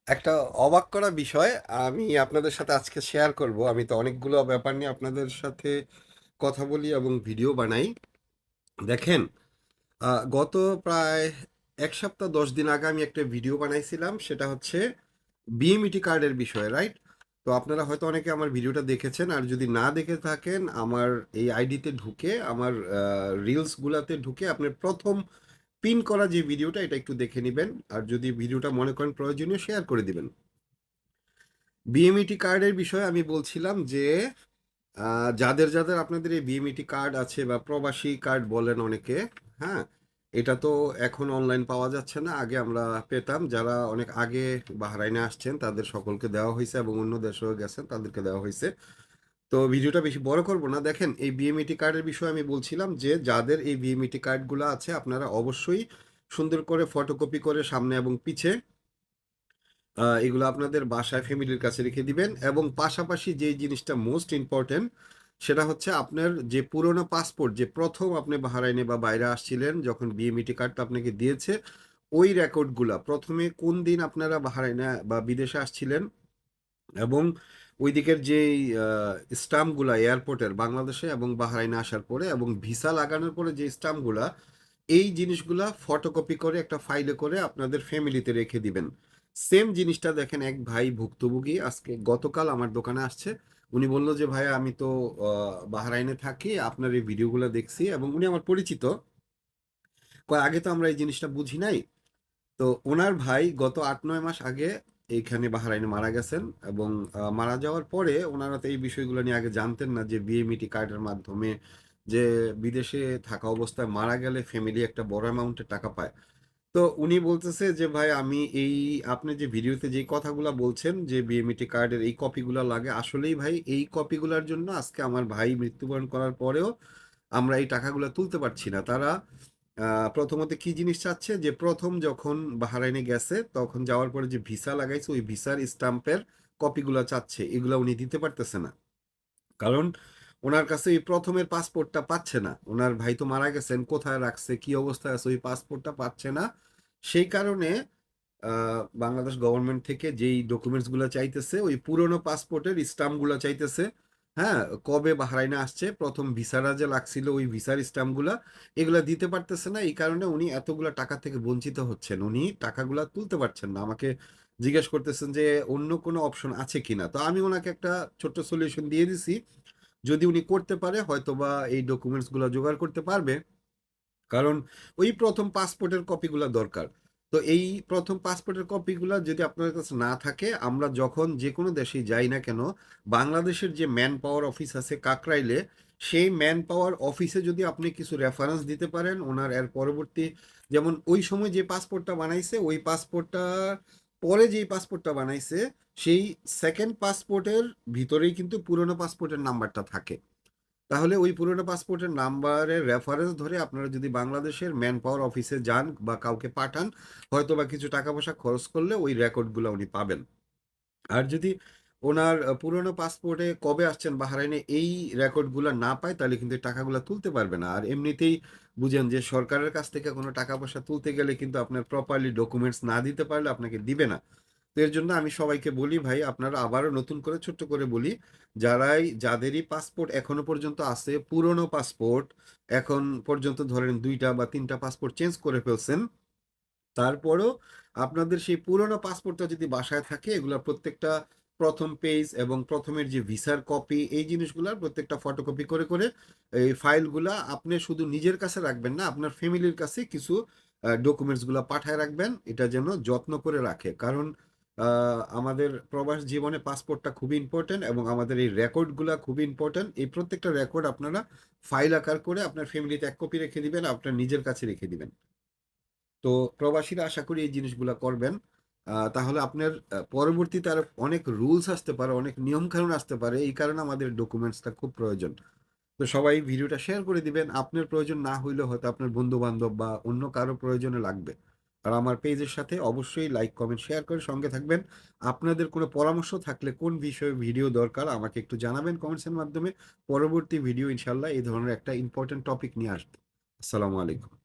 একটা অবাক করা বিষয় আমি আপনাদের সাথে আজকে শেয়ার করব। আমি তো অনেকগুলো ব্যাপার নিয়ে আপনাদের সাথে কথা বলি এবং ভিডিও বানাই। দেখেন, গত প্রায় 1 সপ্তাহ 10 দিন আগে আমি একটা ভিডিও বানাইছিলাম, সেটা হচ্ছে বিএমইটি কার্ডের বিষয়ে, রাইট? তো আপনারা হয়তো অনেকে আমার ভিডিওটা দেখেছেন, আর যদি না দেখে থাকেন আমার এই আইডিতে ঢুকে আমার রিলসগুলাতে ঢুকে আপনার প্রথম পিন করা যে ভিডিওটা এটা একটু দেখে নেবেন, আর যদি ভিডিওটা মনে করেন প্রয়োজনীয় শেয়ার করে দিবেন। বিএমইটি কার্ডের বিষয়ে আমি বলছিলাম যে যাদের যাদের আপনাদের এই বিএমইটি কার্ড আছে বা প্রবাসী কার্ড বলেন অনেকে, হ্যাঁ, এটা তো এখন অনলাইন পাওয়া যাচ্ছে না, আগে আমরা পেতাম। যারা অনেক আগে বাহরাইনে আসছেন তাদের সকলকে দেওয়া হয়েছে এবং অন্য দেশেও গেছেন তাদেরকে দেওয়া হয়েছে। তো ভিডিওটা বেশি বড় করব না। দেখেন, এই বিএমইটি কার্ডের বিষয়ে আমি বলছিলাম যে যাদের এই বিএমইটি কার্ডগুলো আছে আপনারা অবশ্যই সুন্দর করে ফটোকপি করে সামনে এবং পিছে এগুলো আপনাদের বাসায় ফ্যামিলির কাছে রেখে দিবেন। এবং পাশাপাশি যে জিনিসটা মোস্ট ইম্পর্টেন্ট সেটা হচ্ছে আপনার যে পুরনো পাসপোর্ট, যে প্রথম আপনি বাহরাইনে বা বাইরে আসছিলেন যখন বিএমইটি কার্ডটা আপনাকে দিয়েছে, ওই রেকর্ডগুলা প্রথমে কোন দিন আপনারা বাহরাইনে বা বিদেশে আসছিলেন এবং ওই দিকের যে স্টাম্পগুলা এয়ারপোর্টের বাংলাদেশে এবং বাহরাইনে আসার পরে এবং ভিসা লাগানোর পরে যে স্টাম্পগুলা, এই জিনিসগুলা ফটোকপি করে একটা ফাইলে করে আপনাদের ফ্যামিলিতে রেখে দিবেন। সেম জিনিসটা দেখেন, এক ভাই ভুক্তভোগী আজকে গতকাল আমার দোকানে আসছে। উনি বলল যে ভাই আমি তো বাহরাইনে থাকি, আপনার এই ভিডিওগুলো দেখছি, এবং উনি আমার পরিচিত। কয় আগে তো আমরা এই জিনিসটা বুঝি নাই। তো ওনার ভাই গত 8-9 মাস আগে এইখানে বাহরাইনে মারা গেছেন, এবং মারা যাওয়ার পরে ওনারা তো এই বিষয়গুলো নিয়ে আগে জানতেন না যে বিএমইটি কার্ডের মাধ্যমে যে বিদেশে থাকা অবস্থায় মারা গেলে ফ্যামিলি একটা বড় অ্যামাউন্টের টাকা পায়। তো উনি বলতেছে যে ভাই আমি এই আপনি যে ভিডিওতে যে কথাগুলো বলছেন যে বিএমইটি কার্ডের এই কপিগুলো লাগে, আসলেই ভাই এই কপিগুলোর জন্য আজকে আমার ভাই মৃত্যুবরণ করার পরেও আমরা এই টাকাগুলো তুলতে পারছি না। তারা প্রথমত কি জিনিস চাচ্ছে, যে প্রথম যখন বাহরাইনে গেছে তখন যাওয়ার পরে যে ভিসা লাগাইছে ওই ভিসার স্টাম্পের কপিগুলো চাচ্ছে, এগুলো উনি দিতে পারতেছে না। কারণ ওনার কাছে এই প্রথমের পাসপোর্টটা পাচ্ছে না, ওনার ভাই তো মারা গেছেন, কোথায় রাখছে কি অবস্থায় আছে ওই পাসপোর্টটা পাচ্ছে না। সেই কারণে বাংলাদেশ গভর্নমেন্ট থেকে যেই ডকুমেন্টস গুলো চাইতেছে ওই পুরনো পাসপোর্টের স্টাম্প গুলো চাইতেছে। হ্যাঁ, কবে বাহরাইনে আসছে, প্রথম ভিসাটা যে লাগছিল ওই ভিসার স্টাম্প গুলা, এগুলা দিতে পারতেছে না। এই কারণে উনি এতগুলা টাকা থেকে বঞ্চিত হচ্ছেন, উনি টাকাগুলা তুলতে পারছেন না। আমাকে জিজ্ঞেস করতেছেন যে অন্য কোনো অপশন আছে কিনা। তো আমি ওনাকে একটা ছোট্ট সলিউশন দিয়ে দিছি, যদি উনি করতে পারে হয়তোবা এই ডকুমেন্টস গুলো জোগাড় করতে পারবে। কারণ ওই প্রথম পাসপোর্টের কপিগুলো দরকার। তো এই প্রথম পাসপোর্টের কপিগুলো যদি আপনার কাছে না থাকে, আমরা যখন যে কোনো দেশেই যাই না কেন, বাংলাদেশের যে ম্যান পাওয়ার অফিস আছে কাকরাইলে, সেই ম্যান পাওয়ার অফিসে যদি আপনি কিছু রেফারেন্স দিতে পারেন ওনার এর পরবর্তী, যেমন ওই সময় যে পাসপোর্টটা বানাইছে ওই পাসপোর্টটা পরে যেই পাসপোর্টটা বানাইছে সেই সেকেন্ড পাসপোর্টের ভিতরেই কিন্তু পুরনো পাসপোর্টের নাম্বারটা থাকে। তাহলে ওই পুরনো পাসপোর্টের নাম্বারের রেফারেন্স ধরে আপনারা যদি বাংলাদেশের ম্যান পাওয়ার অফিসে যান বা কাউকে পাঠান, হয়তো বা কিছু টাকা পয়সা খরচ করলে ওই রেকর্ডগুলো উনি পাবেন। আর যদি ওনার পুরনো পাসপোর্টে কবে আসছেন বাহরাইনে এই রেকর্ডগুলো না পায়, তাহলে কিন্তু এই টাকাগুলো তুলতে পারবে না। আর এমনিতেই বুঝেন যে সরকারের কাছ থেকে কোনো টাকা পয়সা তুলতে গেলে কিন্তু আপনার প্রপারলি ডকুমেন্টস না দিতে পারলে আপনাকে দিবে না। তো এর জন্য আমি সবাইকে বলি ভাই, আপনারা আবারও নতুন করে ছোট্ট করে বলি, যাদেরই পাসপোর্ট এখনো পর্যন্ত আছে পুরনো পাসপোর্ট, এখন পর্যন্ত ধরেন 2টা বা 3টা পাসপোর্ট চেঞ্জ করে ফেলছেন, তারপরও আপনাদের সেই পুরনো পাসপোর্টটা যদি বাসায় থাকে, এগুলা প্রত্যেকটা প্রথম পেজ এবং প্রথমের যে ভিসার কপি এই জিনিসগুলার প্রত্যেকটা ফটোকপি করে করে এই ফাইলগুলা আপনি শুধু নিজের কাছে রাখবেন না, আপনার ফ্যামিলির কাছে কিছু ডকুমেন্টসগুলো পাঠায় রাখবেন, এটা যেন যত্ন করে রাখে। কারণ আমাদের প্রবাস জীবনে পাসপোর্টটা খুবই ইম্পর্টেন্ট এবং আমাদের এই রেকর্ডগুলা খুবই ইম্পর্টেন্ট। এই প্রত্যেকটা রেকর্ড আপনারা ফাইল আকার করে আপনার ফ্যামিলিতে এক কপি রেখে দিবেন, আপনার নিজের কাছে রেখে দিবেন। তো প্রবাসীরা আশা করি এই জিনিসগুলা করবেন। তাহলে আপনার পরবর্তীতে আর অনেক রুলস আসতে পারে, অনেক নিয়ম কানুন আসতে পারে, এই কারণে আমাদের ডকুমেন্টসটা খুব প্রয়োজন। তো সবাই ভিডিওটা শেয়ার করে দিবেন, আপনার প্রয়োজন না হইলেও হয়তো আপনার বন্ধু বান্ধব বা অন্য কারো প্রয়োজনে লাগবে। আর আমার পেজের সাথে অবশ্যই লাইক কমেন্ট শেয়ার করে সঙ্গে থাকবেন। আপনাদের কোনো পরামর্শ থাকলে কোন বিষয়ে ভিডিও দরকার আমাকে একটু জানাবেন কমেন্টসের মাধ্যমে। পরবর্তী ভিডিও ইনশাল্লাহ এই ধরনের একটা ইম্পর্টেন্ট টপিক নিয়ে আসবে। আসসালামু আলাইকুম।